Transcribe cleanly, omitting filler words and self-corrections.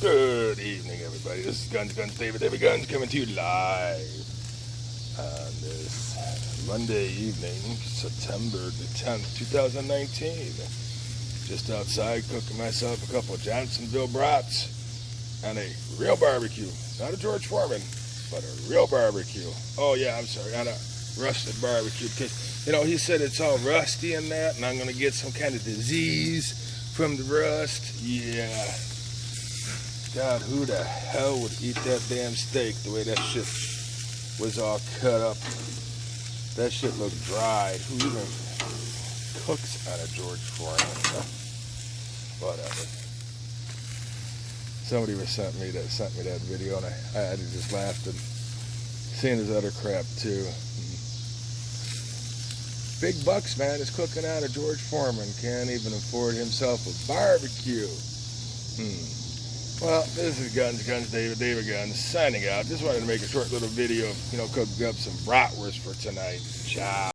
Good evening, everybody. This is Guns, David Guns, coming to you live on this Monday evening, September the 10th, 2019. Just outside cooking myself a couple of Johnsonville brats on a real barbecue. Not a George Foreman, but a real barbecue. Oh, yeah, I'm sorry, on a rusted barbecue. Because, you know, he said it's all rusty and that, and I'm going to get some kind of disease from the rust. Yeah. God, who the hell would eat that damn steak the way that shit was all cut up? That shit looked dried. Who even cooks on a George Foreman? Whatever. Somebody sent me that video, and I just laughed and seen his other crap too. Big bucks, man, is cooking out a George Foreman. Can't even afford himself a barbecue. Well, this is Guns, David Guns, signing out. Just wanted to make a short little video of, cooking up some bratwurst for tonight. Ciao.